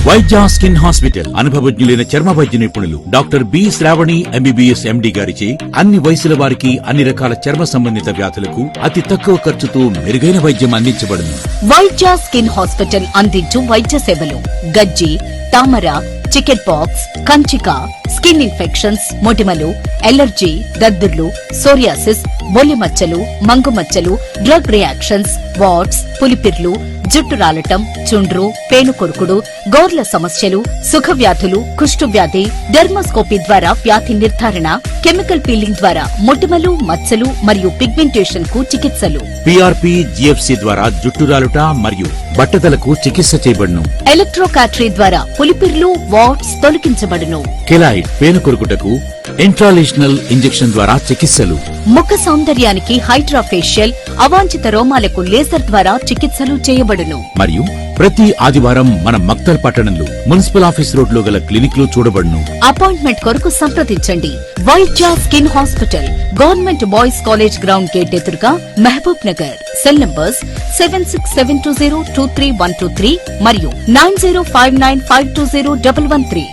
వైద్య skin hospital అనుభవజ్ఞులైన చర్మ వైద్య నిపుణులు doctor B Shravani MBBS MD గారిచే అన్ని వయసుల వారికి అన్ని రకాల చర్మ సంబంధిత వ్యాధులకు అతి తక్కువ ఖర్చుతో మెరుగైన వైద్యం అందించబడును. వైద్య స్కిన్ హాస్పిటల్ అందించు వైద్య సేవలు గజ్జి, తామర, చికెన్ పాక్స్, కంచిక, స్కిన్ ఇన్ఫెక్షన్స్, మొటిమలు, ఎలర్జీ, దద్దుర్లు, సోరియాసిస్, బొల్లి మచ్చలు, మంగు మచ్చలు, డ్రగ్ రియాక్షన్స్, వాట్స్, పులిపిర్లు, జుట్టు రాలటం, చుండ్రు, పేనుకొరుకుడు, గోర్ల సమస్యలు, సుఖవ్యాధులు, కుష్ఠవ్యాధి, డెర్మోస్కోపీ ద్వారా వ్యాధి నిర్ధారణ, కెమికల్ పీలింగ్ ద్వారా మొటిమలు, మచ్చలు మరియు పిగ్మెంటేషన్ కు చికిత్సలు, పిఆర్పి, జిఎఫ్సి ద్వారా జుట్టు రాలుట మరియు బట్టతలకు చికిత్స చేయబడును. ఎలక్ట్రోకాటరీ ద్వారా పులిపిర్లు, వాట్స్ తొలగించబడును. కెలాయిడ్ పేనుకొరుకుటకు ఇంట్రాలేషనల్ ఇంజెక్షన్ ద్వారా చికిత్సలు, ముఖ సౌందర్యానికి హైడ్రాఫేషియల్, అవాంఛిత రోమాలకు లేజర్ ద్వారా చికిత్సలు చేయబడును. మరియు ప్రతి ఆదివారం మన మక్తల్ పట్టణంలో మున్సిపల్ ఆఫీస్ రోడ్ లో గల క్లినిక్ లో చూడబడును. అపాయింట్మెంట్ కొరకు సంప్రదించండి. వైద్య skin hospital, government boys college ground gate ఎదురుగా, మహబూబ్ నగర్. సెల్ నంబర్స్ 7672023123 మరియు 9059520113.